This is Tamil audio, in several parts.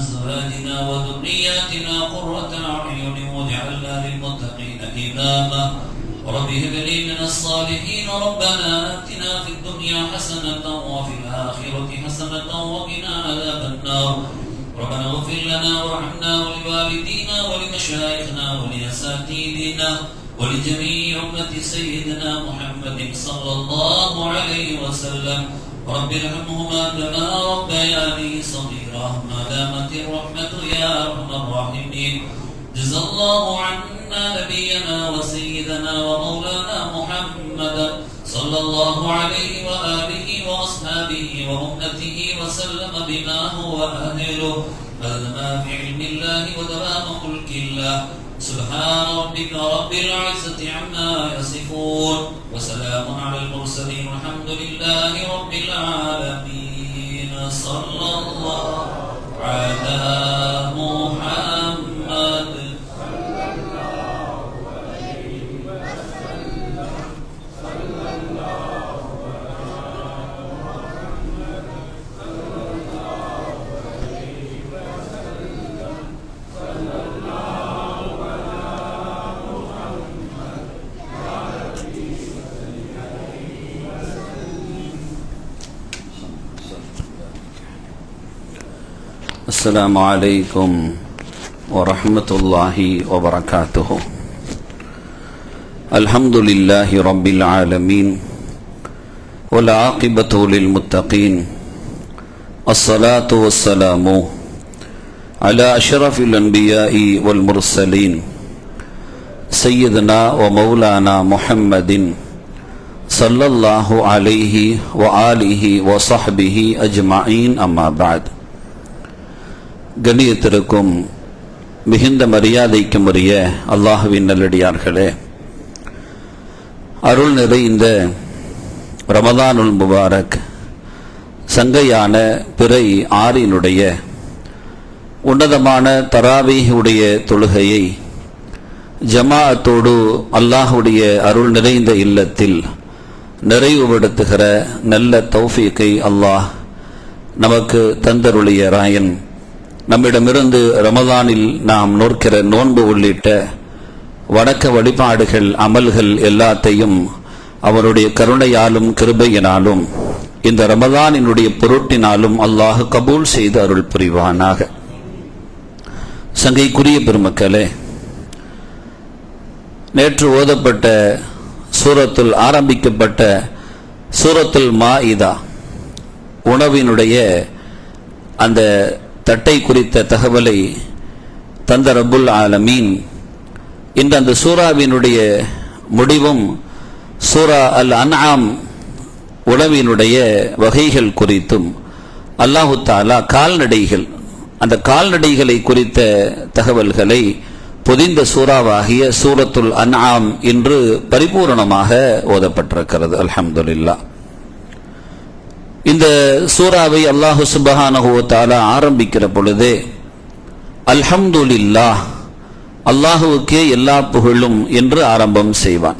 أزواجنا وذرياتنا قرة أعين واجعلنا للمتقين إماما رب هب لي من الصالحين ربنا آتنا في الدنيا حسنة وفي الآخرة حسنة وقنا عذاب النار ربنا اغفر لنا وارحمنا ولوالدينا ولمشايخنا ولأساتذتنا ولجميع أمة سيدنا محمد صلى الله عليه وسلم رب ارحمهما كما ربياني صغيرا ما دامت الرحمة يا أرحم الراحمين جزا الله عنا نبينا وسيدنا ومولانا محمدا صلى الله عليه وآله وأصحابه وأمته وسلم بما هو أهله بذما في علم الله ودوام ملك الله سبحان ربك رب العزة عما يصفون وسلام على المرسلين والحمد لله رب العالمين صلى الله على محمد السلام عليكم ورحمة الله وبركاته الحمد لله رب العالمين والعاقبة للمتقين الصلاة والسلام على أشرف الأنبياء والمرسلين سيدنا ومولانا محمد صلى الله عليه وآله وصحبه أجمعين أما بعد கண்ணியத்திற்கும் மிகுந்த மரியாதைக்கும் உரிய அல்லாஹ்வின் நல்லடியார்களே, அருள் நிறைந்த ரமதானுல் முபாரக் சங்கையான பிறை 6 உன்னதமான தராவீஹுடைய தொழுகையை ஜமாஅத்தோடு அல்லாஹ்வுடைய அருள் நிறைந்த இல்லத்தில் நிறைவுபடுத்துகிற நல்ல தௌஃபீக்கை அல்லாஹ் நமக்கு தந்தருளிய ராயன் நம்மிடமிருந்து ரமதானில் நாம் நோக்கிற நோன்பு உள்ளிட்ட வணக்க வழிபாடுகள் அமல்கள் எல்லாத்தையும் அவருடைய கருணையாலும் கிருபையினாலும் இந்த ரமதானினுடைய பொருட்டினாலும் அல்லாஹ் கபூல் செய்து அருள் புரிவானாக. சங்கைக்குரிய பெருமக்களே, நேற்று ஓதப்பட்ட சூரத்துல் ஆரம்பிக்கப்பட்ட சூரத்துல் மாஇதா உணவினுடைய அந்த தட்டை குறித்த தகவலை தந்த ரப்புல் ஆலமீன் இன்று அந்த சூராவினுடைய முடிவும் சூரா அல் அன்ஆம் உணவினுடைய வகைகள் குறித்தும் அல்லாஹு தஆலா கால்நடைகள், அந்த கால்நடைகளை குறித்த தகவல்களை பொதிந்த சூறாவாகிய சூரத்துல் அன்ஆம் இன்று பரிபூரணமாக ஓதப்பட்டிருக்கிறது. அல்ஹம்துலில்லாஹ். இந்த சூராவை அல்லாஹு சுப்ஹானஹு வ தஆலா ஆரம்பிக்கிற பொழுதே அல்ஹம்துலில்லாஹ், அல்லாஹுவுக்கே எல்லா புகழும் என்று ஆரம்பம் செய்வான்.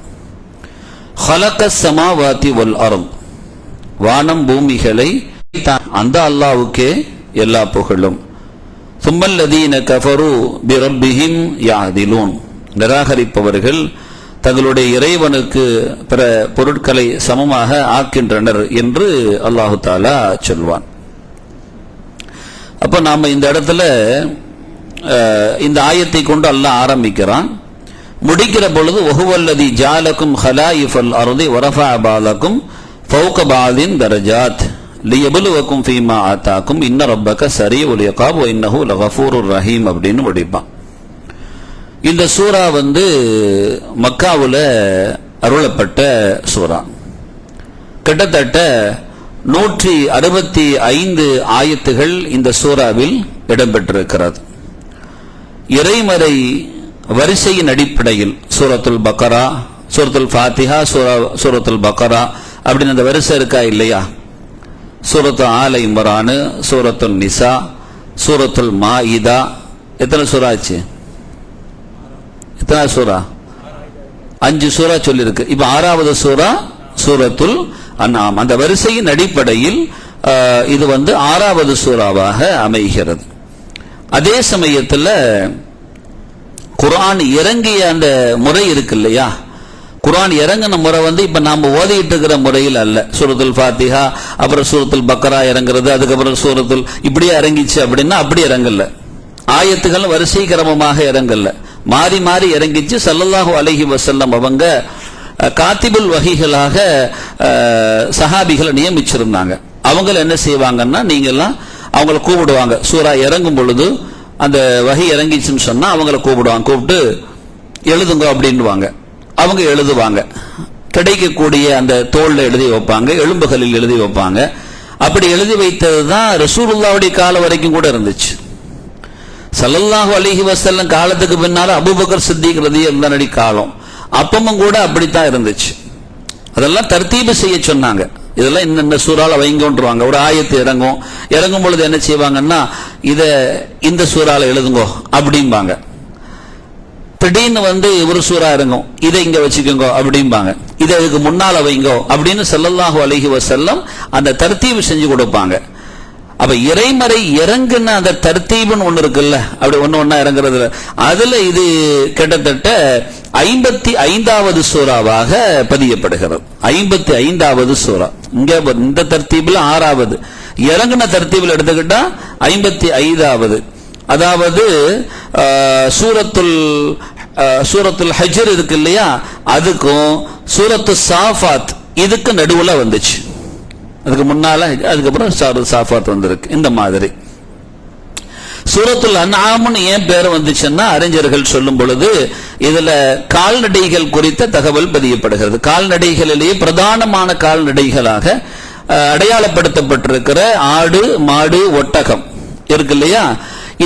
ஹலக்கஸ் ஸமாவாதி வல் அர்த், வானம் பூமிகளை அந்த அல்லாஹ்வுக்கே எல்லா புகழும். சும்மல்லதீன கஃபரு பிரப்பிஹிம் யஅதிலூன், நிராகரிப்பவர்கள் தங்களுடைய இறைவனுக்கு பிற பொருட்களை சமமாக ஆக்கின்றனர் என்று அல்லாஹு தஆலா சொல்வான். அப்ப நாம இந்த இடத்துல இந்த ஆயத்தை கொண்டு அல்லாஹ் ஆரம்பிக்கிறான். முடிக்கிற பொழுது வஹுவல்லதி ஜாலக்கும் ஹலாயிஃபல் அர்தி வரஃபஅ பாலக்கும் ஃபௌக பாலின் தரஜாத் லியப்லுவக்கும் ஃபீமா ஆதாக்கும் இன்ன ரப்பக ஸரீஉல் இகாப் வ இன்னஹு லகஃபூருர் ரஹீம் அப்படின்னு முடிப்பான். இந்த சூரா மக்காவுல அருளப்பட்ட சூரா. கிட்டத்தட்ட 165 ஆயத்துகள் இந்த சூராவில் இடம்பெற்றிருக்கிறது. இறைமறை வரிசையின் அடிப்படையில் சூரத்துல் பக்கரா, சூரத்துல் ஃபாத்திஹா, சூரத்துல் பக்கரா அப்படின்னு அந்த வரிசை இருக்கா இல்லையா? சூரத்து ஆல இம்ரான், சூரத்துல் நிசா, சூரத்துல் மாஇதா. எத்தனை சூரா ஆச்சு? எத்தனை சூரா? 5 சூரா சொல்லிருக்கு. இப்ப 6வது சூரா சூரத்துல் அன்ஆம். அந்த வரிசையின் அடிப்படையில் இது 6வது சூறாவாக அமைகிறது. அதே சமயத்துல குர்ஆன் இறங்கிய அந்த முறை இருக்கு இல்லையா, குர்ஆன் இறங்கின முறை இப்ப நாம ஓதிட்டு இருக்கிற முறையில் அல்ல. சூரத்துல் ஃபாத்திஹா, அப்புறம் சூரத்துல் பக்கரா இறங்குறது, அதுக்கப்புறம் சூரத்துல் இப்படியே இறங்கிச்சு அப்படின்னா அப்படி இறங்கல. ஆயத்துகள் வரிசை கிரமமாக இறங்கல, மாறி மாறி இறங்கிச்சு. ஸல்லல்லாஹு அலைஹி வஸல்லம் அவங்க காத்திபுல் வஹீகளாக சஹாபிகளை நியமிச்சிருந்தாங்க. அவங்கள என்ன செய்வாங்கன்னா, நீங்கெல்லாம் அவங்கள கூப்பிடுவாங்க. சூரா இறங்கும் பொழுது அந்த வஹி இறங்கிச்சுன்னு சொன்னா அவங்கள கூப்பிடுவாங்க, கூப்பிட்டு எழுதுங்க அப்படின்னுவாங்க. அவங்க எழுதுவாங்க. கிடைக்கக்கூடிய அந்த தோல்ல எழுதி வைப்பாங்க, எலும்புகளில் எழுதி வைப்பாங்க. அப்படி எழுதி வைத்தது தான் ரசூலுல்லாஹ்வுடைய காலம் வரைக்கும் கூட இருந்துச்சு. ஸல்லல்லாஹு அலைஹி வஸல்லம் காலத்துக்கு பின்னால அபூபக்கர் சித்திக் ரலியல்லாஹு அன்ஹு காலம், அப்பமும் கூட அப்படித்தான் இருந்துச்சு. அதெல்லாம் தர்த்தீபு செய்ய சொன்னாங்க. இதெல்லாம் இந்த சூறால வைங்கோன்றுவாங்க. ஒரு ஆயத்து இறங்கும் பொழுது என்ன செய்வாங்கன்னா, இந்த சூறால எழுதுங்கோ அப்படிம்பாங்க. திடீர்னு ஒரு சூறா இறங்கும், இதை இங்க வச்சுக்கோங்க அப்படிம்பாங்க. இதை இதுக்கு முன்னால வைங்கோ அப்படின்னு ஸல்லல்லாஹு அலைஹி வஸல்லம் அந்த தர்த்தீபு செஞ்சு கொடுப்பாங்க. அப்ப இறைமறை இறங்குன அந்த தர்த்தீபுன்னு ஒண்ணு இருக்குல்ல, அப்படி ஒண்ணா இறங்குறதுல அதுல இது கிட்டத்தட்ட 55வது சூறாவாக பதியப்படுகிறது. 55வது சூறா. இங்க இந்த தர்த்தீபுல 6வது, இறங்குன தர்த்தீபுல எடுத்துக்கிட்டா 55வது. அதாவது சூரத்துல் ஹஜ்ர் இருக்கு இல்லையா, அதுக்கும் சூரத்து சாஃபாத் இதுக்கு நடுவுல வந்துச்சு. அதுக்கு முன்னால, அதுக்கப்புறம் சாஃபாத் வந்திருக்கு. இந்த மாதிரி சூரத்துல் அன்ஆம்னு ஏன் பேர் வந்துச்சுன்னா, அறிஞர்கள் சொல்லும் பொழுது இதுல கால்நடைகள் குறித்த தகவல் பதியப்படுகிறது. கால்நடைகளிலேயே பிரதானமான கால்நடைகளாக அடையாளப்படுத்தப்பட்டிருக்கிற ஆடு, மாடு, ஒட்டகம் இருக்கு இல்லையா,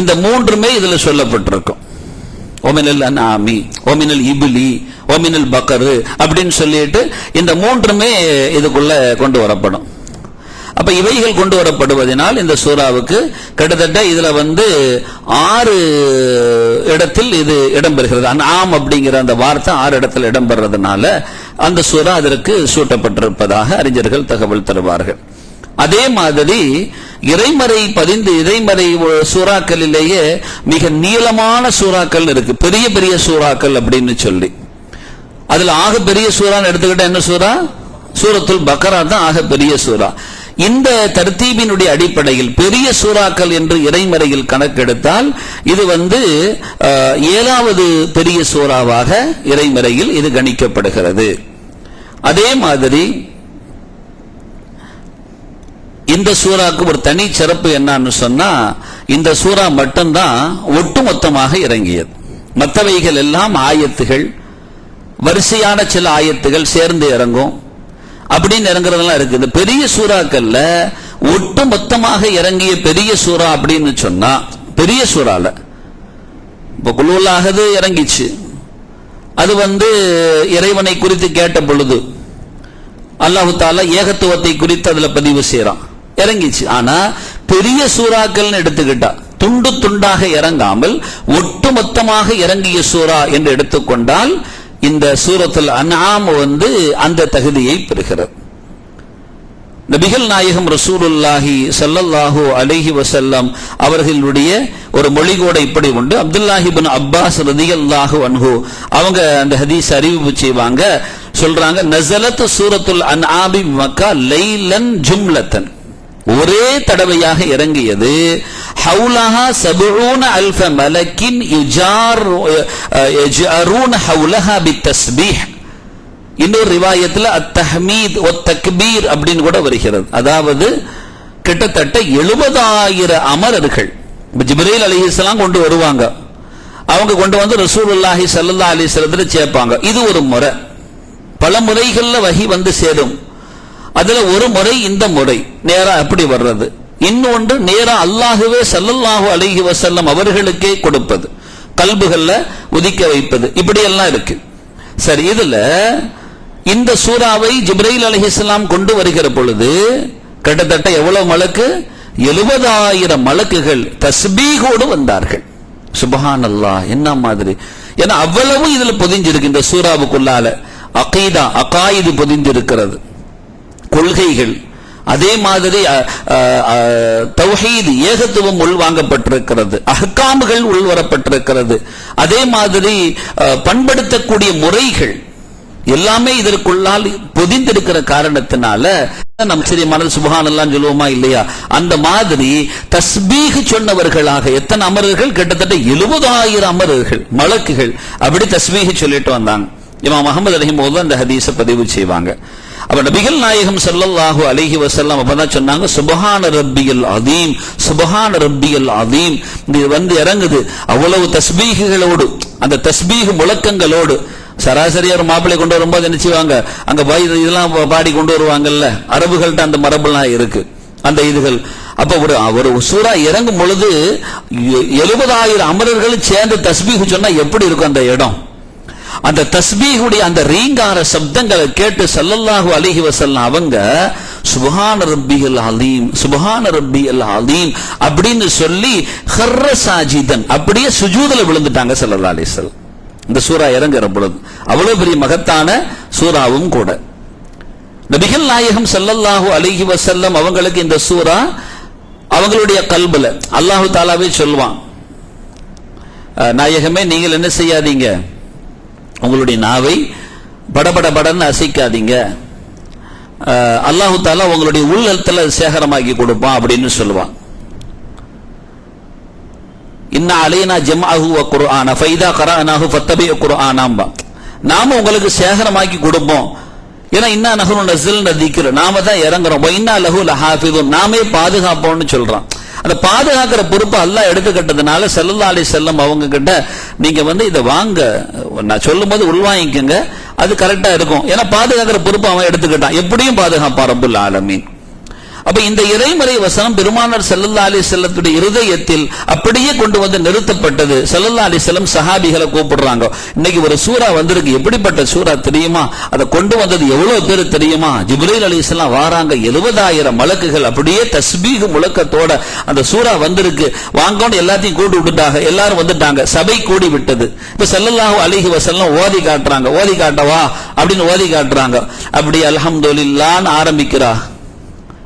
இந்த மூன்றுமே இதுல சொல்லப்பட்டிருக்கும். ஒமினல் அன்ஆமி, ஒமினல் இபிலி, ஒமினல் பக்கரு அப்படின்னு சொல்லிட்டு இந்த மூன்றுமே இதுக்குள்ள கொண்டு வரப்படும். அப்ப இவைகள் கொண்டு வரப்படுவதனால் இந்த சூறாவுக்கு கிட்டத்தட்ட இதுல 6 இடத்தில் இது இடம்பெறுகிறது. அன்ஆம் அப்படிங்கிற அந்த வார்த்தை 6 இடத்தில் இடம்பெறதுனால அந்த சூறா அதற்கு சூட்டப்பட்டிருப்பதாக அறிஞர்கள் தகவல் தருவார்கள். அதே மாதிரி இறைமறை சூறாக்களிலேயே மிக நீளமான சூறாக்கள் இருக்கு, பெரிய பெரிய சூறாக்கள் அப்படின்னு சொல்லி. அதுல ஆக பெரிய சூறான்னு எடுத்துக்கிட்ட என்ன சூறா? சூரத்துல் பக்கரா தான் ஆக பெரிய சூறா. இந்த தர்த்தீபினுடைய அடிப்படையில் பெரிய சூறாக்கள் என்று இறைமறையில் கணக்கெடுத்தால் இது 7வது பெரிய சூறாவாக இறைமறையில் இது கணிக்கப்படுகிறது. அதே மாதிரி இந்த சூறாக்கு ஒரு தனி சிறப்பு என்னன்னு சொன்னா, இந்த சூறா மட்டும்தான் ஒட்டுமொத்தமாக இறங்கியது. மற்றவைகள் எல்லாம் ஆயத்துகள், வரிசையான சில ஆயத்துகள் சேர்ந்து இறங்கும் அப்படின்னு இறங்குறதெல்லாம் இருக்கு. இந்த பெரிய சூறாக்கள்ல ஒட்டு மொத்தமாக இறங்கிய பெரிய சூறா அப்படின்னு சொன்னா, பெரிய சூறால இப்ப குல்ஹுவல்லாஹது இறங்கிச்சு. அது இறைவனை குறித்து கேட்ட பொழுது அல்லாஹு தஆலா ஏகத்துவத்தை குறித்து அதுல பதிவு செய்யறான், இறங்கிச்சு. ஆனா பெரிய சூறாக்கள்னு எடுத்துக்கிட்டா துண்டு துண்டாக இறங்காமல் ஒட்டுமொத்தமாக இறங்கிய சூறா என்று எடுத்துக்கொண்டால் இந்த சூரத்துல் அன்ஆம் அந்த தகுதியை பெறுகிறது. நபிகள் நாயகம் ரசூலுல்லாஹி ஸல்லல்லாஹு அலைஹி வஸல்லம் அவர்களுடைய ஒரு மொழிகூட இப்படி உண்டு. அப்துல்லாஹி இப்னு அப்பாஸ் ரலியல்லாஹு அன்ஹு அவங்க அந்த ஹதீஸ் அறிவிப்பு செய்வாங்க, சொல்றாங்க, நஸலத் சூரத்துல் அன்ஆம் மக்கா லைலன் ஜும்லத்தன், ஒரே தடவையாக இறங்கியது. ஹவுலஹா 70,000 மலக்கின் யஜ்அரூன ஹவுலஹா பித்தஸ்பீஹ். இன்னொரு ரிவாயத்தில் அத்தஹ்மீத் வ தக்பீர் அப்படின்னு கூட வருகிறது. அதாவது கிட்டத்தட்ட 70,000 அமரர்கள் ஜிப்ரீல் அலைஹிஸ்ஸலாம் கொண்டு வருவாங்க. அவங்க கொண்டு ரசூலுல்லாஹி ஸல்லல்லாஹு அலைஹி வஸல்லம் சேர்ப்பாங்க. இது ஒரு முறை. பல முறைகள்ல வஹி சேரும். அதுல ஒரு முறை இந்த முறை நேரா அப்படி வர்றது, இன்னொன்று நேரா அல்லாஹுவே ஸல்லல்லாஹு அலைஹி வஸல்லம் அவர்களுக்கே கொடுப்பது, கல்புகள்ல உதிக்க வைப்பது, இப்படி எல்லாம் இருக்கு. சரி, இதுல இந்த சூறாவை ஜிப்ரீல் அலைஹிஸ்ஸலாம் கொண்டு வருகிற பொழுது கிட்டத்தட்ட எவ்வளவு மலக்கு? 70,000 மலக்குகள் தஸ்பீஹோடு வந்தார்கள். சுப்ஹானல்லாஹ், என்ன மாதிரி! ஏன்னா அவ்வளவு இதுல பொதிஞ்சிருக்கு. இந்த சூறாவுக்குள்ளால அகீதா, அகாயிது பொதிஞ்சிருக்கிறது, கொள்கைகள், அதே மாதிரி தௌஹீத் ஏகத்துவம் உள்வாங்கப்பட்டிருக்கிறது, அஹ்காம்கள் உள்வரப்பட்டிருக்கிறது. அதே மாதிரி பண்படுத்தக்கூடிய முறைகள் எல்லாமே இதற்குள்ளால் பொதிந்திருக்கிற காரணத்தினால நம்ம சரியமான சுப்ஹானல்லாஹ் சொல்லுவோமா இல்லையா? அந்த மாதிரி தஸ்பீஹ் சொன்னவர்களாக எத்தனை அமரர்கள், கிட்டத்தட்ட 70,000 அமரர்கள் மலக்குகள் அப்படி தஸ்பீஹ் சொல்லிட்டு வந்தாங்க. இமாம் அஹ்மத் ரஹிமஹுல்லாஹ் அந்த ஹதீஸை பதிவு செய்வாங்க. அப்ப நபிகள் நாயகம் ஸல்லல்லாஹு அலைஹி வஸல்லம் அப்பதான் சொன்னாங்க, சுப்ஹான ரப்பியல் அதீம், சுப்ஹான ரப்பியல் அதீம். இது இறங்குது அவ்வளவு தஸ்பீஹுகளோடு, அந்த தஸ்பீஹ் முழக்கங்களோடு. சராசரியா ஒரு மாப்பிள்ளை கொண்டு வரும்போது என்ன செய்வாங்க, அங்க இதெல்லாம் பாடி கொண்டு வருவாங்கல்ல, அரபுகள்ட்ட அந்த மரபெல்லாம் இருக்கு அந்த இதுகள். அப்ப ஒரு சூரா இறங்கும் பொழுது 70,000 அமரர்கள் சேர்ந்து தஸ்பீஹ் சொன்னா எப்படி இருக்கும் அந்த இடம்? அந்த தஸ்பீஹுடைய அந்த ரீங்கார சப்தங்களை கேட்டு ஸல்லல்லாஹு அலைஹி வஸல்லம் அவங்க சுப்ஹான ரப்பியல் அலீம், சுப்ஹான ரப்பியல் அலீம் அப்படின்னு சொல்லி ஹர்ர சாஜிதன், அப்படியே சுஜூதுல விழுந்துட்டாங்க ஸல்லல்லாஹு அலைஹி வஸல்லம். இந்த சூரா இறங்குற பொழுது அவ்வளவு பெரிய மகத்தான சூராவும் கூட. நபிகள் நாயகம் ஸல்லல்லாஹு அலைஹி வஸல்லம் அவங்களுக்கு இந்த சூரா அவங்களுடைய கல்புல அல்லாஹு தாலாவே சொல்வான், நாயகமே நீங்கள் என்ன செய்யாதீங்க, உங்களுடைய நாவை படபடன்னு அசைக்காதீங்க, அல்லாஹு தாலா உங்களுடைய உள்ளத்துல சேகரமாக்கி கொடுப்பான் அப்படின்னு சொல்லுவான். இன்னா அலைனா ஜம்அஹு வ குர்ஆன ஃபைதா கரஅனாஹு ஃபத்தபிஉ குர்ஆனாம், நாம உங்களுக்கு சேகரமாக்கி கொடுப்போம். ஏன்னா இன்னா நஹ்னு நஸல்னா திக்ர, நாம தான் இறங்குறோம். வ இன்னா லஹு லஹாஃபிதுன், நாமே பாதுகாப்போம்னு சொல்றான். அந்த பாதுகாக்கிற பொறுப்பை அல்லாஹ் எடுத்துக்கிட்டதுனால ஸல்லல்லாஹு அலைஹி வஸல்லம் அவங்க கிட்ட நீங்க இதை வாங்க, நான் சொல்லும் போது உள்வாங்கிக்கங்க, அது கரெக்டா இருக்கும். ஏன்னா பாதுகாக்கிற பொறுப்பை அவன் எடுத்துக்கிட்டான், எப்படியும் பாதுகாப்பான் ரப்புல் ஆலமீன். அப்ப இந்த இறைமறை வசனம் பெருமானார் ஸல்லல்லாஹு அலைஹி வஸல்லத்துடைய இருதயத்தில் அப்படியே கொண்டு வந்து நிறுத்தப்பட்டது. ஸல்லல்லாஹு அலைஹி வஸல்லம் சஹாபிகளை கூப்பிடுறாங்க, இன்னைக்கு ஒரு சூரா வந்திருக்கு, எப்படிப்பட்ட சூரா தெரியுமா? அதை கொண்டு வந்தது எவ்வளவு பேர் தெரியுமா? ஜிப்ரீல் அலைஹிஸ்ஸலாம் வாராங்க, 70,000 மலக்குகள் அப்படியே தஸ்பீஹ் முழக்கத்தோட அந்த சூரா வந்திருக்கு, வாங்கன்னு எல்லாத்தையும் கூட்டி விட்டுட்டாங்க. எல்லாரும் வந்துட்டாங்க, சபை கூடி விட்டது. இப்ப ஸல்லல்லாஹு அலைஹி வஸல்லம் ஓதி காட்டுறாங்க, ஓதி காட்டவா அப்படின்னு ஓதி காட்டுறாங்க. அப்படி அல்ஹம்துலில்லாஹ்னு ஆரம்பிக்கிறா.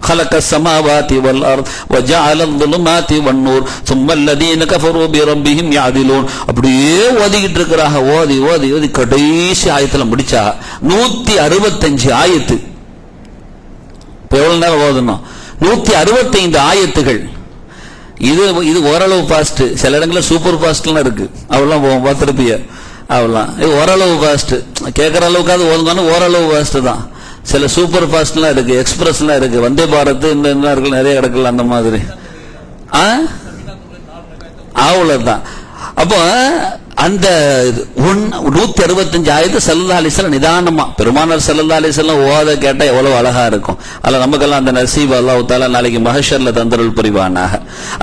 خلق السماوات والارض وجعل الظلمات والنور ثم الذين كفروا بربهم يعدلون. அப்படியே ஓதிக்கிட்டு இருக்கறாங்க, ஓதி ஓதி ஓதி கடைசி ஆயத்துல முடிச்சா 165 ஆயத்து. எவ்வளவு நேரம் ஓதணும்? 165 ஆயத்துகள். இது ஓரளவு ஃபாஸ்ட், சில இடங்களில் சூப்பர் ஃபாஸ்ட்லாம் இருக்கு, அவெல்லாம் பார்த்துருப்பிய. அவெல்லாம் இது ஓரளவு ஃபாஸ்ட், கேட்கற அளவுக்கு அது ஓதுனாலும் ஓரளவு ஃபாஸ்ட் தான். சில சூப்பர் ஃபாஸ்ட்லாம் இருக்கு, எக்ஸ்பிரஸ்லாம் இருக்கு, வந்தே பாரத் இந்த இருக்கு, நிறைய கிடக்கல அந்த மாதிரி. அவ்வளவுதான். அப்போ அந்த 165 ஆயத்து ஸல்லல்லாஹு அலைஹி வஸல்லம் நிதானமா பெருமானார் ஸல்லல்லாஹு அலைஹி வஸல்லம் ஓத கேட்டா எவ்வளவு அழகா இருக்கும். அதுல நமக்கெல்லாம் அந்த நசீப் அல்லாஹ் தஆலா நாளைக்கு மஹ்ஷர்ல தந்தருள் புரிவானாக.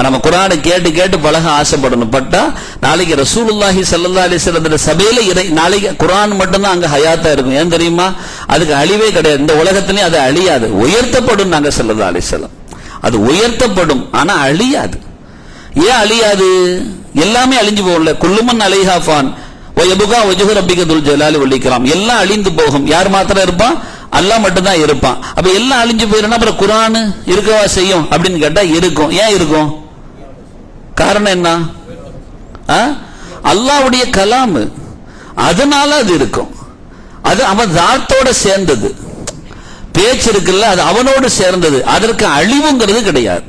நம்ம குர்ஆனை கேட்டு கேட்டு பழக ஆசைப்படணும். பட்டா நாளைக்கு ரசூலுல்லாஹி ஸல்லல்லாஹு அலைஹி வஸல்லம் சபையில நாளைக்கு குர்ஆன் மட்டும்தான் அங்க ஹயாத்தா இருக்கும். ஏன் தெரியுமா? அதுக்கு அழிவே கிடையாது, இந்த உலகத்திலேயே அது அழியாது, உயர்த்தப்படும். நாங்க ஸல்லல்லாஹு அலைஹி வஸல்லம் அது உயர்த்தப்படும், ஆனா அழியாது. ஏன் அழியாது? எல்லாமே அழிஞ்சு போகல. குல்லுமன் அலைஹா ஃபான் வ யப்கா வஜ்ஹு ரப்பிக துல் ஜலாலி வல் இக்ராம். எல்லாம் அழிந்து போகும், யார் மாத்திரம் இருப்பான்? அல்லாஹ் மட்டும் தான் இருப்பான். அப்ப எல்லாம் அழிஞ்சு போயிடுனா அப்புறம் குர்ஆன் இருக்கவா செய்யும் அப்படின்னு கேட்டா இருக்கும். ஏன் இருக்கும்? காரணம் என்ன? அல்லாஹ்வுடைய கலாம், அதனால அது இருக்கும். அது அவன் தாத்தோட சேர்ந்தது, பேச்சு இருக்குல்ல, அது அவனோடு சேர்ந்தது. அதற்கு அழிவுங்கிறது கிடையாது.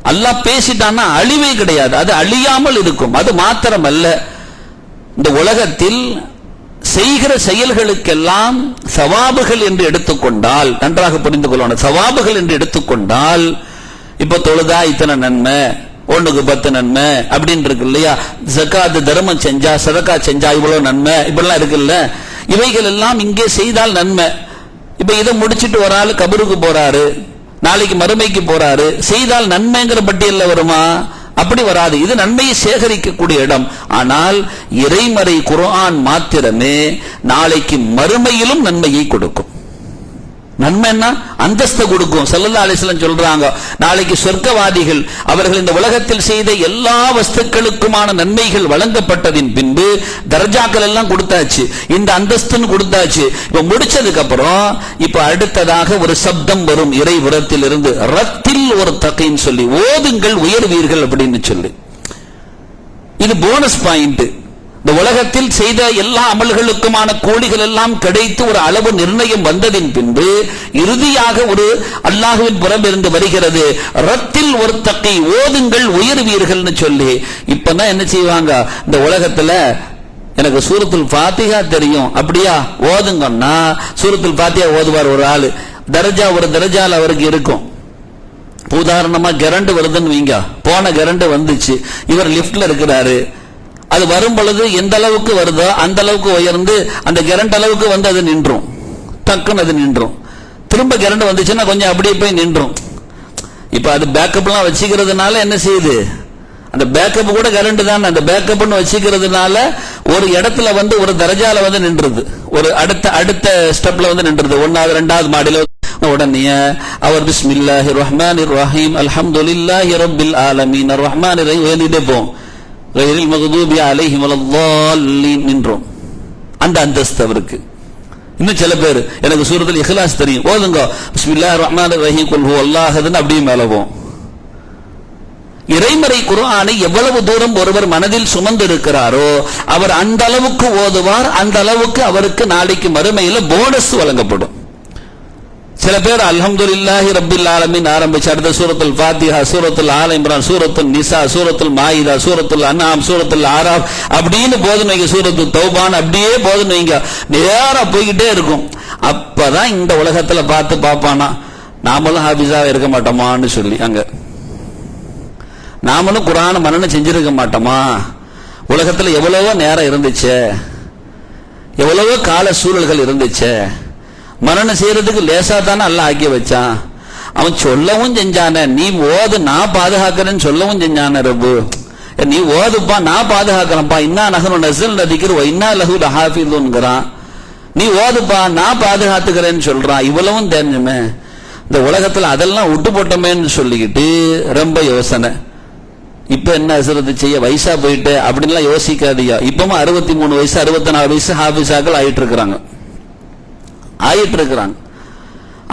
அல்லாஹ் பேசிட்டான்னா அழிவே கிடையாது, அது அழியாமல் இருக்கும். அது மாத்திரமல்ல, இந்த உலகத்தில் செய்கிற செயல்களுக்கெல்லாம் சவாபுகள் என்று எடுத்துக்கொண்டால், நன்றாக புரிந்து கொள்ளணும், சவாபுகள் என்று எடுத்துக்கொண்டால், இப்ப தொழுதா இத்தனை நன்மை, 1க்கு 10 நன்மை அப்படின்னு இருக்கு இல்லையா? ஜகாத் தர்மம் செஞ்சா, சதகா செஞ்சா இவ்வளவு நன்மை, இப்படிலாம் இருக்குல்ல. இவைகள் எல்லாம் இங்கே செய்தால் நன்மை. இப்ப இதை முடிச்சிட்டு ஒரு ஆள் கபருக்கு போறாரு, நாளைக்கு மறுமைக்கு போறாரு, செய்தால் நன்மைங்கிற பட்டியலில் வருமா? அப்படி வராது. இது நன்மையை சேகரிக்கக்கூடிய இடம். ஆனால் இறைமறை குர்ஆன் மாத்திரமே நாளைக்கு மறுமையிலும் நன்மையை கொடுக்கும். நன்மைன்னா அந்தஸ்தை கொடுக்கும். ஸல்லல்லாஹு அலைஹி வஸல்லம் சொல்றாங்க, நாளைக்கு சொர்க்கவாதிகள் அவர்கள் இந்த உலகத்தில் செய்த எல்லா வஸ்துக்களுக்குமான நன்மைகள் வழங்கப்பட்டதின் பின்பு தர்ஜாக்கள் எல்லாம் கொடுத்தாச்சு, இந்த அந்தஸ்துன்னு கொடுத்தாச்சு. இப்ப முடிச்சதுக்கு அப்புறம் இப்ப அடுத்ததாக ஒரு சப்தம் வரும் இறைபுறத்தில் இருந்து, ரத்தில் ஒரு தகைன்னு சொல்லி, ஓதுங்கள் உயர்வீர்கள் அப்படின்னு சொல்லி. இது போனஸ் பாயிண்ட். இந்த உலகத்தில் செய்த எல்லா அமல்களுக்குமான கூலிகள் எல்லாம் கிடைத்து ஒரு அளவு நிர்ணயம் வந்ததின் பின்பு இறுதியாக ஒரு அல்லாஹ்வின் புறமிருந்து வருகிறது, ரத்தில் ஒரு தக்கை, ஓதுங்கள் உயர்வீர்கள்னு சொல்லி. இப்பதான் என்ன செய்வாங்க, இந்த உலகத்துல எனக்கு சூரத்துல் ஃபாத்திஹா தெரியும், அப்படியா ஓதுங்கன்னா சூரத்துல் ஃபாத்திஹா ஓதுவார் ஒரு ஆளு. தர்ஜா ஒரு தர்ஜால அவருக்கு இருக்கும். உதாரணமா கரண்ட் வருதுன்னு வைங்க, போன கரண்ட் வந்துச்சு, இவர் லிப்ட்ல இருக்கிறாரு. அது வரும் பொழுது எந்த அளவுக்கு வருதோ அந்த அளவுக்கு உயர்ந்து அந்த கரண்ட் அளவுக்கு வந்து அது நின்றும், டக்குன்னு அது நின்றும். திரும்ப கரண்ட் வந்துச்சுன்னா கொஞ்சம் அப்படியே போய் நின்றும். இப்ப அது பேக்கப்லாம் வச்சுக்கிறதுனால என்ன செய்யுது, அந்த பேக்கப் கூட கரண்ட் தான், அந்த பேக்கப்னு வச்சுக்கிறதுனால ஒரு இடத்துல வந்து ஒரு தரஜால வந்து நின்றுது, ஒரு அடுத்த ஸ்டெப்ல வந்து நின்றுது, 1வது 2வது மாடியில. உடனே அவர் பிஸ்மில்லாஹிர் ரஹ்மானிர் ரஹீம் அல்ஹம்துலில்லாஹி ரப்பில் ஆலமீன் அர் ரஹ்மானிர் ரஹீம் எழுதிட்டே போம், கைரில் மக்தூபி அலைஹிம் வலல்லாலின் நின்றோம். அந்த அந்தஸ்து அவருக்கு. இன்னும் சில பேர் எனக்கு சூரத்துல் இக்லாஸ் தெரியும், ஓதுங்க பிஸ்மில்லாஹிர் ரஹ்மானிர் ரஹீம் குல் ஹுவல்லாஹ் அஹத்னு அப்படியே மேல போம். இறைமறை குர்ஆனை எவ்வளவு தூரம் ஒருவர் மனதில் சுமந்து இருக்கிறாரோ அவர் அந்த அளவுக்கு ஓதுவார், அந்த அளவுக்கு அவருக்கு நாளைக்கு மறுமையில போனஸ் வழங்கப்படும். சில பேர் அல்ஹம்துலில்லாஹி ரப்பில் ஆலமீன் ஆரம்பிச்சு அடுத்த சூரத்துல் ஃபாத்திஹா, சூரத்துல் ஆல இம்ரான், சூரத்துல் நிசா, சூரத்துல் மாயிதா, சூரத்துல் அன்ஆம், சூரத்துல் ஆராஃப் அப்படின்னு போதும் வைங்க, சூரத்துல் தௌபான் அப்படியே போதும் வைங்க, நேரா போய்கிட்டே இருக்கும். அப்பதான் இந்த உலகத்துல பார்த்து பார்ப்பானா, நாமளும் ஹாபிஸாக இருக்க மாட்டோமான்னு சொல்லி, அங்க நாமளும் குர்ஆனை மனனம் செஞ்சிருக்க மாட்டோமா, உலகத்துல எவ்வளவோ நேரம் இருந்துச்சு, எவ்வளவோ கால சூழல்கள் இருந்துச்சு, மரணம் செய்யறதுக்கு லேசா தானே அல்லாஹ் ஆக்கி வச்சான். அவன் சொல்லவும் செஞ்சானே, நீ ஓது நான் பாதுகாக்கிறேன்னு சொல்லவும் செஞ்சானே ரப்பு, நீ ஓதுப்பா நான் பாதுகாக்கிறேன்ப்பா, இன்னா நஹ்னு நஸல்னா திக்ர் வ இன்னா லஹு லஹாஃபிதுன்ங்கறான், நீ ஓதுப்பா நான் பாதுகாத்துக்கிறேன்னு சொல்றான். இவ்வளவும் தெரிஞ்சுமே இந்த உலகத்துல அதெல்லாம் விட்டு போட்டோமேன்னு சொல்லிக்கிட்டு ரொம்ப யோசனை. இப்ப என்ன அசரத்து செய்ய, வயசா போயிட்டு அப்படின்லாம் யோசிக்காதியா. இப்பவும் 63 வயசு 64 வயசு ஹாபிஸாக்கள் ஆயிட்டு இருக்கிறாங்க.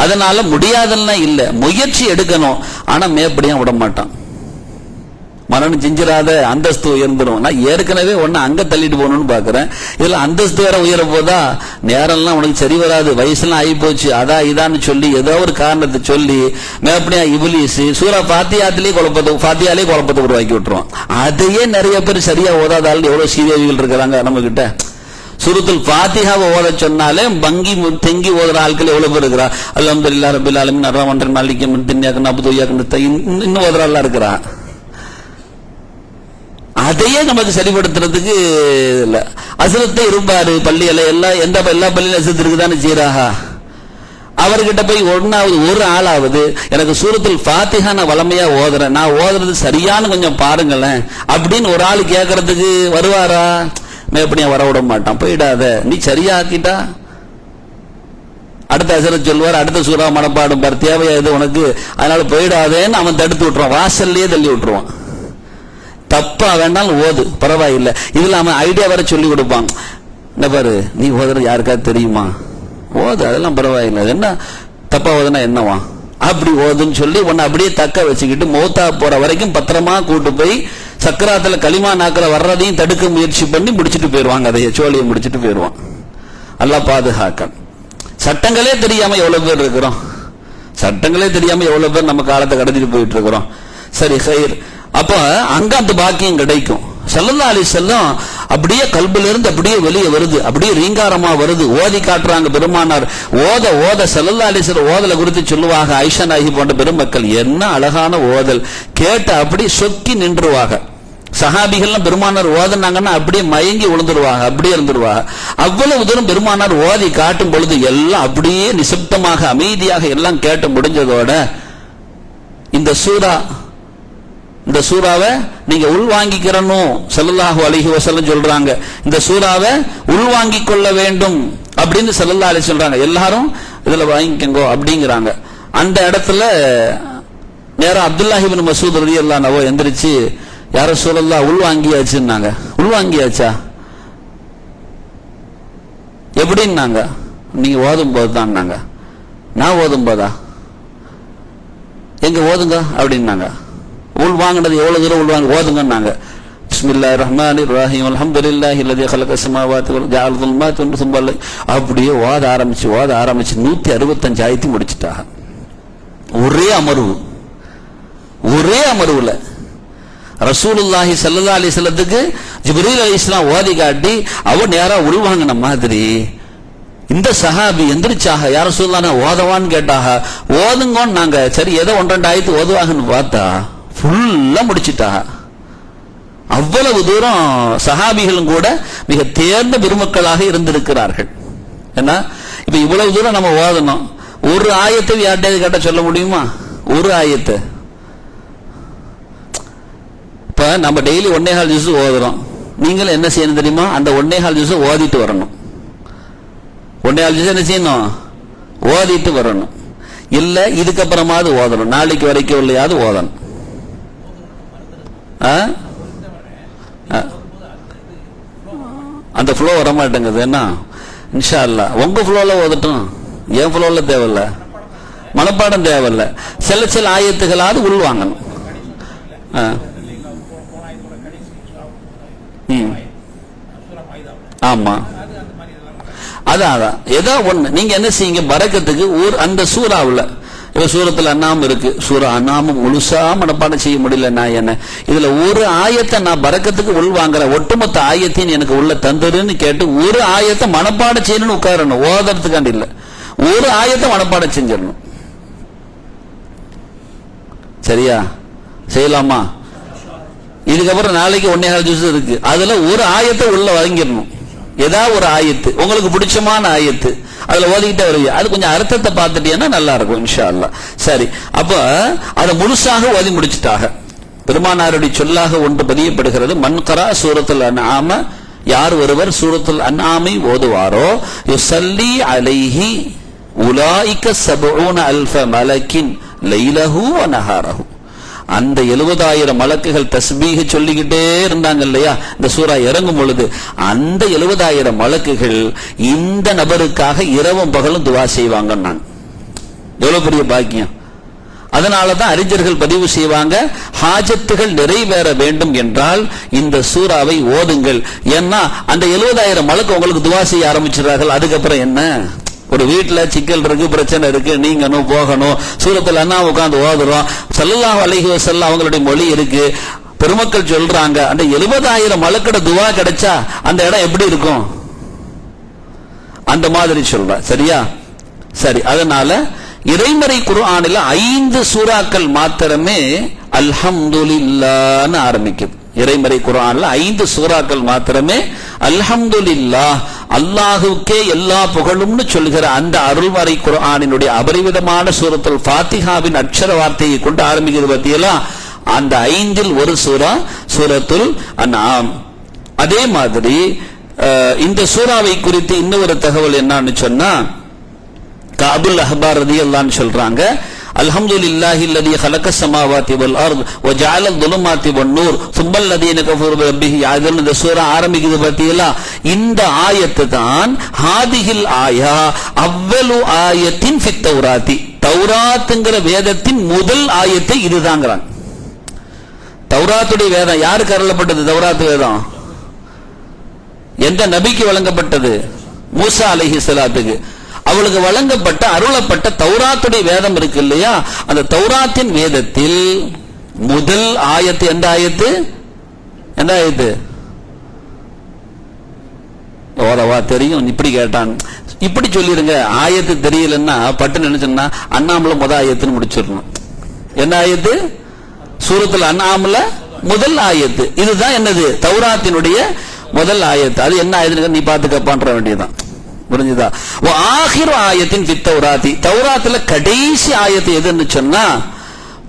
அதனால முடியாதெல்லாம் இல்ல, முயற்சி எடுக்கணும். ஆனா மேப்படியா விட மாட்டான், மரணம் செஞ்சிடாத அந்தஸ்து உயர்ந்துடும். நான் ஏற்கனவே ஒன்னு அங்க தள்ளிட்டு போகணும்னு பாக்குறேன், இதுல அந்தஸ்து வேற உயர போதா, நேரம்லாம் உனக்கு சரி வராது, வயசுலாம் ஆகி போச்சு, அதான் இதான்னு சொல்லி ஏதோ ஒரு காரணத்தை சொல்லி மேப்படியா இப்லீஸ் சூரா ஃபாத்தியாலே குழப்பத்தை உருவாக்கி விட்டுருவான். அதையே நிறைய பேர் சரியா ஓதாதால் எவ்வளவு சீரியர்கள் இருக்கிறாங்க நம்ம கிட்ட. சூரத்துல் ஃபாத்திஹாவை ஓத சொன்னாலே பங்கி தெங்கி ஓதுற ஆட்கள் எவ்வளவு பேர் இருக்கிறா. அல்ஹம்துலில்லாஹி ரப்பில் ஆலமீன் அர்ரஹ்மானிர் மாலிகி யௌமிddin இய்யாக நஅபுது வ இய்யாக நஸ்தஈன் இன்னும் ஓதுறவங்களா இருக்கிறா. அதையே நமக்கு சரிப்படுத்துறதுக்கு இல்ல. அசரத்தை இருப்பாரு பள்ளியில, எல்லா பள்ளியில அசரத்து இருக்குதானே செய்யறாஹா. அவர்கிட்ட போய் ஒரு ஆளாவது எனக்கு சூரத்துல் ஃபாத்திஹா நான் வளமையா ஓதுறேன், நான் ஓதுறது சரியானு கொஞ்சம் பாருங்களேன் அப்படின்னு ஒரு ஆள் கேட்கறதுக்கு வருவாரா? எப்படியா வர விட மாட்டான். போயிடாத, நீ சரியா ஆக்கிட்டா அடுத்த அசரத் சொல்லுவார், அடுத்த சூறா மனப்பாடும் பார், தேவையா இது உனக்கு, அதனால போயிடாதேன்னு அவன் தடுத்து விட்டுருவான், வாசல்லையே தள்ளி விட்டுருவான். தப்பா வேண்டாலும் ஓது பரவாயில்லை. இதுல அவன் ஐடியா வர சொல்லி கொடுப்பான், என்ன பாரு நீ ஓதுறது யாருக்காவது தெரியுமா, ஓது அதெல்லாம் பரவாயில்லை, என்ன தப்பா ஓதுனா என்னவா அப்படி ஓதுன்னு சொல்லி உன்னை அப்படியே தக்க வச்சுக்கிட்டு மௌத்தா போற வரைக்கும் பத்திரமா கூட்டு போய் சக்கராத்துல களிமா நாக்கில வர்றதையும் தடுக்க முயற்சி பண்ணி முடிச்சுட்டு போயிடுவாங்க, அதைய சோழியை முடிச்சுட்டு போயிடுவான். அல்லாஹ் பாதுகாக்க. சட்டங்களே தெரியாம எவ்வளவு பேர் இருக்கிறோம், சட்டங்களே தெரியாம எவ்வளவு பேர் நம்ம காலத்தை கடத்திட்டு போயிட்டு இருக்கிறோம். சரி ஹைர், அப்ப அங்க அந்த பாக்கியம் கிடைக்கும். ஸல்லல்லாஹு அலைஹி வஸல்லம் அப்படியே கல்பில இருந்து அப்படியே வெளியே வருது, அப்படியே ரீங்காரமா வருது, ஓதி காட்டுறாங்க பெருமானார். ஓத ஸல்லல்லாஹு அலைஹி வஸல்லம் ஓதல குறித்து சொல்லுவாங்க. ஆயிஷா நாயகி போன்ற பெருமக்கள் என்ன அழகான ஓதல் கேட்ட அப்படி சொக்கி நின்றுவாங்க. சஹாபிகள்லாம் பெருமானார் ஓதுனாங்கன்னா அப்படியே மயங்கி விழுந்துருவாங்க, அப்படியே இருந்துருவாங்க. அவ்வளவு தூரம் பெருமானார் ஓதி காட்டும் பொழுது எல்லாம் அப்படியே நிசப்தமாக அமைதியாக எல்லாம் கேட்டு முடிஞ்சதோட இந்த சூறாவை நீங்க உள்வாங்கிக்கிறணும் ஸல்லல்லாஹு அலைஹி வஸல்லம் சொல்றாங்க. இந்த சூறாவை உள்வாங்கிக் கொள்ள வேண்டும் அப்படின்னு ஸல்லல்லாஹு அலைஹி சொல்றாங்க. எல்லாரும் இதுல வாங்கிக்கங்கோ அப்படிங்கிறாங்க. அந்த இடத்துல நேரம் அப்துல்லாஹி இப்னு மஸ்ஊத் ரலியல்லாஹு அன்ஹு எந்திரிச்சு, யா ரசூலல்லாஹ் உள்வாங்கியாச்சுன்னாங்க. உள்வாங்கியாச்சா எப்படின்னாங்க? நீங்க ஓதும் போது தான்னாங்க. நான் ஓதும் போதா? எங்க ஓதுங்க அப்படின்னாங்க. உள் வாங்கினது எவ்வளவு தூரம் உள்வாங்க ஓதுங்கன்னாங்க. பிஸ்மில்லாஹிர் ரஹ்மானிர் ரஹீம் அல்ஹம்துலில்லாஹி அல்லதி خلق السماوات وجعل الظلمات والنور. அப்படியே ஓத ஆரம்பிச்சு 165 ஆயத்தை முடிச்சிட்டாங்க. ஒரே அமர்வுல ரசூலுல்லாஹி ஸல்லல்லாஹு அலைஹி வஸல்லத்துக்கு ஜிப்ரீல் அலைஹிஸ்ஸலாம் ஓதி காட்டி அவ நேரா உள்வாங்கின மாதிரி இந்த சஹாபி எந்திரிச்சாக, யா ரசூலுல்லாஹ் நான் ஓதவான்னு கேட்டாக. ஓதுங்கன்னு நாங்க சரி ஏதோ 1-2 ஆயத்து ஓதுவாங்கன்னு பார்த்தா ஃபுல்லா முடிச்சிட்டாக. அவ்வளவு தூரம் சஹாபிகளும் கூட மிக தேர்ந்த பெருமக்களாக இருந்திருக்கிறார்கள். ஏன்னா இப்ப இவ்வளவு தூரம் நம்ம ஓதணும், ஒரு ஆயத்தை யார்கிட்ட கேட்ட சொல்ல முடியுமா? ஒரு ஆயத்தை இப்ப நம்ம டெய்லி 1.25 ஜுஸ் ஓதுறோம். நீங்களும் என்ன செய்யணும் தெரியுமா? அந்த 1.25 ஜுஸ் ஓதிட்டு வரணும். 1.25 ஜுஸ் என்ன செய்யணும்? ஓதிட்டு வரணும். இல்ல இதுக்கப்புறமாவது ஓதணும், நாளைக்கு வரைக்கும் இல்லையாவது ஓதணும். அந்த ஃப்ளோ வர மாட்டேங்குது. என்ன இன்ஷா அல்லாஹ் உங்க ஃப்ளோல ஓதட்டும், என் ஃப்ளோல தேவையில்ல, மனப்பாடம் தேவையில்ல. சில ஆயத்துகளாவது உள்வாங்கணும். ஆமா அதான் ஏதோ ஒண்ணு நீங்க என்ன செய்யுங்க, பரக்கத்துக்கு அந்த சூறாவுல இப்ப சூரத்துல அன்னாம் இருக்கு, சூரா அன்னாமும் முழுசா மனப்பாடம் செய்ய முடியல. நான் என்ன இதுல ஒரு ஆயத்தை நான் பரக்கத்துக்கு உள் வாங்குற, ஒட்டுமொத்த ஆயத்தையும் எனக்கு உள்ள தந்துருன்னு கேட்டு ஒரு ஆயத்தை மனப்பாடம் செய்யணும்னு உட்காரணும். ஓதுறதுக்காண்டி இல்ல, ஒரு ஆயத்தை மனப்பாடம் செஞ்சிடணும். சரியா? செய்யலாமா? இதுக்கப்புறம் நாளைக்கு 1.25 ஜுஸ் இருக்கு, அதுல ஒரு ஆயத்தை உள்ள வாங்கிடணும். ஏதாவது ஒரு ஆயத்து உங்களுக்கு பிடிச்சமான ஆயத்து அதுல ஓதிக்கிட்டே வருவீங்க. அது கொஞ்சம் அர்த்தத்தை பார்த்துட்டீங்கன்னா நல்லா இருக்கும் இன்ஷா அல்லாஹ். சரி, அப்ப அதை முழுசாக ஓதி முடிச்சுட்டாக. பெருமானாருடைய சொல்லாக ஒன்று பதியப்படுகிறது, மன்கரா சூரத்துல் அன்ஆம, யார் ஒருவர் சூரத்துல் அன்ஆமை ஓதுவாரோ யுஸல்லி அலைஹி உலாயிக 70,000 மலக்கின் லைலஹு வ நஹாரஹு. அந்த 70,000 மலக்குகள் தஸ்பீஹ் சொல்லிக்கிட்டே இருந்தாங்க இல்லையா இந்த சூரா இறங்கும் பொழுது, அந்த 70,000 மலக்குகள் இந்த நபருக்காக இரவும் பகலும் துவா செய்வாங்க. நான் எவ்வளவு பெரிய பாக்கியம்! அதனாலதான் அறிஞர்கள் பதிவு செய்வாங்க, ஹாஜத்துகள் நிறைவேற வேண்டும் என்றால் இந்த சூறாவை ஓதுங்கள். ஏன்னா அந்த 70,000 மலக்கு உங்களுக்கு துவா செய்ய ஆரம்பிச்சிடுறார்கள். அதுக்கப்புறம் என்ன, ஒரு வீட்டுல சிக்கல் இருக்கு, பிரச்சனை இருக்கு, நீங்கணும் போகணும், சூரத்துல அண்ணா உட்கார்ந்து ஓதுறோம், ஸல்லல்லாஹு அலைஹி வஸல்லம் அவங்களுடைய மொழி இருக்கு, பெருமக்கள் சொல்றாங்க. அந்த 70,000 மலக்கட துவா கிடைச்சா அந்த இடம் எப்படி இருக்கும்? அந்த மாதிரி சொல்ற. சரியா? சரி, அதனால இறைமறை குர்ஆனில் 5 சூறாக்கள் மாத்திரமே அல்ஹம்துலில்லாஹ்னு ஆரம்பிக்குது. இறைமறை குர்ஆன்ல 5 சூறாக்கள் மாத்திரமே அல்ஹம்துலில்லாஹ், அல்லாஹுக்கே எல்லா புகழும்னு சொல்கிற அந்த அருள்மறை குர்ஆனினுடைய அபரிவிதமான சூரத்துல் ஃபாத்திஹாவின் அட்சர வார்த்தையை கொண்டு ஆரம்பிக்கிறது பத்தியெல்லாம். அந்த 5இல் ஒரு சூரா சூரத்துல் அன்ஆம். அதே மாதிரி இந்த சூறாவை குறித்து இன்னொரு தகவல் என்னன்னு சொன்னா, கஅபுல் அஹ்பார் ரலியல்லாஹு அன்ஹு சொல்றாங்க, அல்ஹம்துலில்லாஹி அல்லதி خلق السماوات والارض وجعل الظلمات والنور ثم الذين كفروا بربهم يعدلون. இந்த சூரா ஆரம்பிக்குது பத்தியலா, இந்த ஆயத்து தான் ஹாதிஹில் ஆயா அவ்வலு ஆயத்தின் ஃபித் தௌராத்தி, தௌராத்ங்கற வேதத்தின் முதல் ஆயத்தை இதுதாங்கறாங்க. தௌராத்துடைய வேதம் யாருக்கு அருளப்பட்டது? தௌராத் வேதம் எந்த நபிக்கு வழங்கப்பட்டது? மூசா அலைஹிஸ்ஸலாத்துக்கு. அவளுக்கு வழங்கப்பட்ட அருளப்பட்ட தௌராத்துடைய வேதம் இருக்கு இல்லையா, அந்த தௌராத்தின் வேதத்தில் முதல் ஆயத்து எந்த ஆயத்து? எந்த ஆயத்து? ஓரவா தெரியும். இப்படி கேட்டான், இப்படி சொல்லிருங்க. ஆயத்து தெரியலன்னா பட்டு நினைச்சோம்னா அண்ணாமல முத ஆயத்துன்னு முடிச்சிடணும். என்ன ஆயத்து? சூரத்துல் அன்ஆம்ல முதல் ஆயத்து. இதுதான் என்னது? தௌராத்தினுடைய முதல் ஆயத்து. அது என்ன ஆயத்துன்னு நீ பார்த்து கப்பான்ற வேண்டியதுதான். புரிஞ்சுதா? ஆகிரு ஆயத்தின் ஃபித் தௌராத்தி, தௌராத்துல கடைசி ஆயத்து எதுன்னு சொன்னா,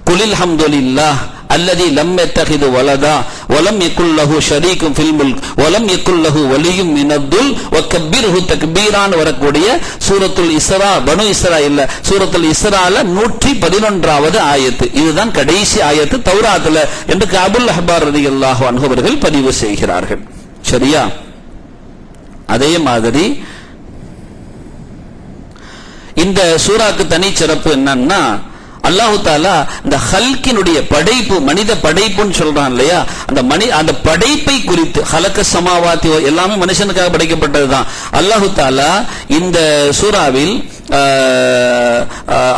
குலில் ஹம்துலில்லாஹ் அல்லதி லம் யத்தகிது வலதா வலம் யகுல் லஹு ஷரீக்கும் ஃபில் முல்க் வலம் யகுல் லஹு வலியும் மினத்துல் வகப்பிர்ஹு தக்பீரான் வரக்கூடிய சூரத்துல் இஸ்ரா, பனு இஸ்ரா இல்ல, சூரத்துல் இஸ்ரால 111வது ஆயத்து. இதுதான் கடைசி ஆயத்து தௌராத்துல என்று அபுல் அஹ்பார் ரலியல்லாஹு அன்ஹு அவர்கள் பதிவு செய்கிறார்கள். சரியா? அதே மாதிரி இந்த சூராக்கு தனி சிறப்பு என்னன்னா, அல்லாஹு தாலா இந்த ஹல்கினுடைய படைப்பு, மனித படைப்புன்னு சொல்றான் இல்லையா, அந்த படைப்பை குறித்து, ஹலக்க சமாவாத்தி எல்லாமே மனுஷனுக்காக படைக்கப்பட்டதுதான். அல்லாஹு தாலா இந்த சூராவில்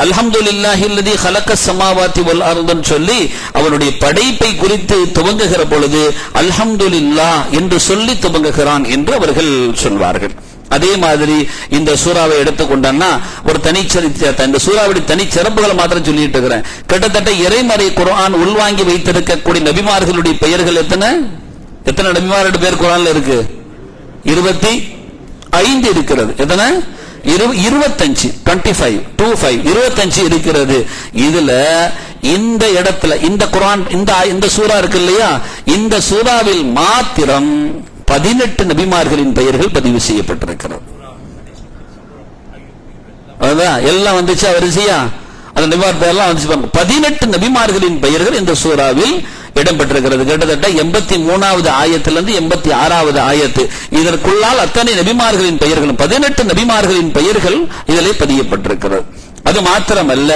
அல்ஹம்துலில்லாஹில்லதி ஹலக்க சமாவாத்தி வல் அர்துன்னு சொல்லி அவனுடைய படைப்பை குறித்து துவங்குகிற பொழுது அல்ஹம்துலில்லாஹ் என்று சொல்லி துவங்குகிறான் என்று அவர்கள் சொல்வார்கள். அதே மாதிரி இந்த சூறாவை எடுத்துக்கொண்டா ஒரு இந்த சூறாவுடைய தனி சிறப்புகளை மாத்திரம் சொல்லிட்டு இருக்கிறேன். கிட்டத்தட்ட இறைமறை குர்ஆன் உள்வாங்கி வைத்திருக்கக்கூடிய நபிமார்களுடைய பெயர்கள் எத்தனை நபிமாருடைய பேர் குர்ஆன்ல இருக்கு? 25 இருக்கிறது. எத்தனை? 25 25 இருக்கிறது. இதுல இந்த இடத்துல இந்த குர்ஆன் இந்த சூரா இருக்கு இல்லையா, இந்த சூறாவில் மாத்திரம் 18 நபிமார்களின் பெயர்கள் பதிவு செய்யப்பட்டிருக்கிறது. அதுதான் எல்லாம் வந்துச்சா வரிசையா, அந்த நபிமார் பெயர்லாம் வந்துச்சு. 18 நபிமார்களின் பெயர்கள் இந்த சூறாவில் இடம்பெற்றிருக்கிறது. கிட்டத்தட்ட 83வது ஆயத்திலிருந்து 86வது ஆயத்து, இதற்குள்ளால் அத்தனை நபிமார்களின் பெயர்களும் 18 நபிமார்களின் பெயர்கள் இதிலே பதியப்பட்டிருக்கிறது. அது மாத்திரமல்ல,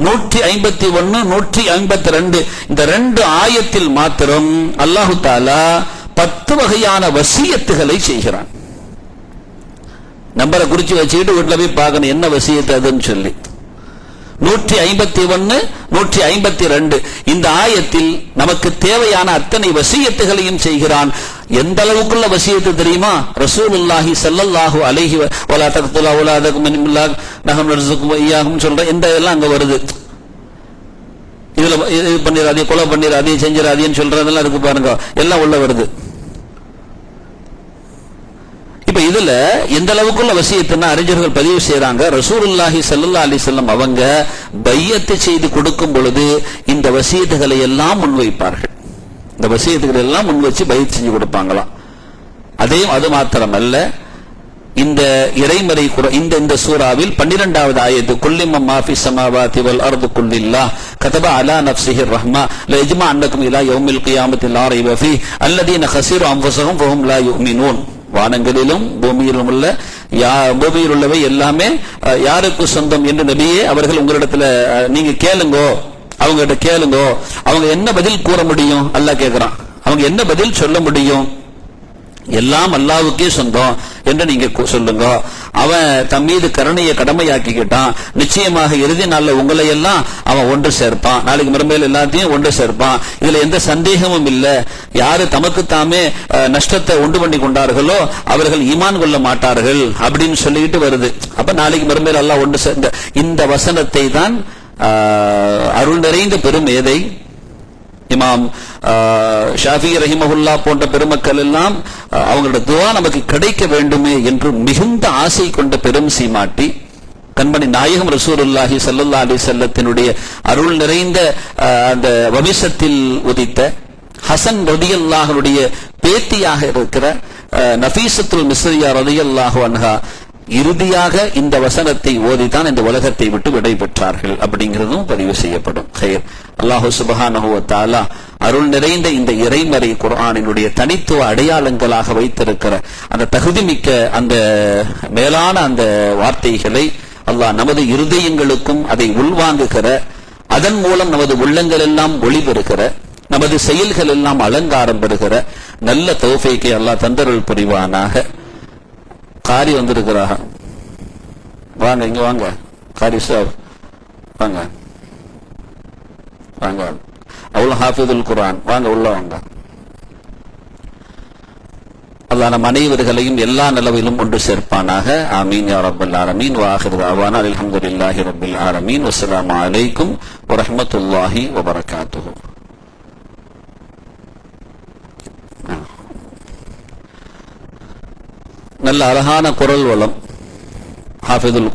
151 152 இந்த 2 ஆயத்தில் மாத்திரம் அல்லாஹு தாலா 10 வகையான வசியத்துகளை செய்கிறான். நம்பரை குறிச்சு வச்சுக்கிட்டு வீட்டுல போய் பார்க்கணும் என்ன வசியத்து அதுன்னு சொல்லி. 151 152 இந்த ஆயத்தில் நமக்கு தேவையான அத்தனை வசியத்துகளையும் செய்கிறான். எந்த அளவுக்குள்ள வசியத்து தெரியுமா? ரசூலுல்லாஹி ஸல்லல்லாஹு அலைஹி வலா தக்துலா அவுலாதகும் மின்ல்லாஹ் நஹம் நர்ஸுகும் வய்யாகும் சொல்ற இந்த எல்லாம் அங்க வருது. இதுல இது பண்ணிராதே, கொலை பண்ணிராதே, செஞ்சிராதேன்னு சொல்றதெல்லாம் இருக்கு பாருங்க, எல்லாம் உள்ள வருது. இப்ப இதுல எந்த அளவுக்குள்ள வசியத்துன்னா அறிஞர்கள் பதிவு செய்யறாங்க, ரசூலுல்லாஹி ஸல்லல்லாஹு அலைஹி வஸல்லம் அவங்க பையத்தை செய்து கொடுக்கும் பொழுது இந்த வசியத்துகளை எல்லாம் முன்வைப்பார்கள். இந்த வசியத்துகளை எல்லாம் முன் வச்சு பையத் செஞ்சு கொடுப்பாங்களாம். அது மாத்திரமல்ல, இந்த இறைமறை இந்த சூறாவில் 12வது ஆயத்து குல்லிமம் மாஃபி ஸமாவாதி வல் அர்து குல்லில்லாஹ் கதப அலா நஃப்ஸிஹி ரஹ்மா லயஜ்மா அன்னகும் இலா யௌமில் கியாமத்தி லா ரைப ஃபீ அல்லதீன கஸிரு அன்ஃபுஸஹும் ஃபஹும் லா யுமினூன். வானங்களிலும் பூமியிலும் உள்ள பூமியில் உள்ளவை எல்லாமே யாருக்கு சொந்தம் என்று நபியே அவர்கள் உங்களிடத்துல நீங்க கேளுங்கோ, அவங்ககிட்ட கேளுங்கோ, அவங்க என்ன பதில் கூற முடியும்? அல்லாஹ் கேட்கிறான், அவங்க என்ன பதில் சொல்ல முடியும்? எல்லாம் அல்லாஹ்வுக்கே சொந்தம் என்று நீங்க சொல்லுங்க. அவன் தம் மீது கருணையை கடமையாக்கிக்கிட்டான். நிச்சயமாக இறுதி நாள்ல உங்களை எல்லாம் அவன் ஒன்று சேர்ப்பான். நாளைக்கு மறுமையில் எல்லாத்தையும் ஒன்று சேர்ப்பான். இதுல எந்த சந்தேகமும் இல்ல. யாரு தமக்கு தாமே நஷ்டத்தை உண்டு பண்ணி கொண்டார்களோ அவர்கள் ஈமான் கொள்ள மாட்டார்கள் அப்படின்னு சொல்லிட்டு வருது. அப்ப நாளைக்கு மறுமையில் எல்லாம் ஒன்று சேர்ந்த இந்த வசனத்தை தான் அருள் நிறைந்த பெரும் ஏதை இமாம் ஷாஃபி ரஹிமஹுல்லா போன்ற பெருமக்கள் எல்லாம் அவங்களோட துஆ நமக்கு கிடைக்க வேண்டுமே என்று மிகுந்த ஆசை கொண்ட பெரும் சீமாட்டி கண்மணி நாயகம் ரசூலுல்லாஹி ஸல்லல்லாஹு அலைஹி வஸல்லத்தினுடைய அருள் நிறைந்த அந்த வம்சத்தில் உதித்த ஹசன் ரலியல்லாஹுடைய பேத்தியாக இருக்கிற நஃபீசத்துல் மிஸ்ரியா ரலியல்லாஹு அன்ஹா இறுதியாக இந்த வசனத்தை ஓதித்தான் இந்த உலகத்தை விட்டு விடை பெற்றார்கள் அப்படிங்கிறதும் பதிவு செய்யப்படும். அல்லாஹு சுப்ஹானஹு வ தஆலா அருள் நிறைந்த இந்த இறைமறை குர்ஆனினுடைய தனித்துவ அடையாளங்களாக வைத்திருக்கிற அந்த தகுதிமிக்க அந்த மேலான அந்த வார்த்தைகளை அல்லாஹ் நமது இருதயங்களுக்கும் அதை உள்வாங்குகிற, அதன் மூலம் நமது உள்ளங்கள் எல்லாம் ஒளி பெறுகிற, நமது செயல்கள் எல்லாம் அலங்காரம் பெறுகிற நல்ல தௌஃபீக்கை அல்லாஹ் தந்தருள் புரிவானாக. காரி வந்திருக்கிறாங்க, வாங்க இங்க வாங்க. காரி சார் வாங்க வாங்க. அவ்வளவு ஹாஃபிதுல் குர்ஆன் வாங்க, உள்ள வாங்க. அல்லாஹ் நம் அனைவர்களையும் எல்லா நிலவிலும் ஒன்று சேர்ப்பானாக. ஆமீன் யா ரப்பல் ஆலமீன். வ ஆகிரு தஅவானா அல்ஹம்துலில்லாஹி ரப்பில் ஆலமீன். வஸ்ஸலாமு அலைக்கும் வ ரஹ்மத்துல்லாஹி வ பரகாத்துஹு. நல்ல அழகான குரல் வளம் ஹாஃபிதுல்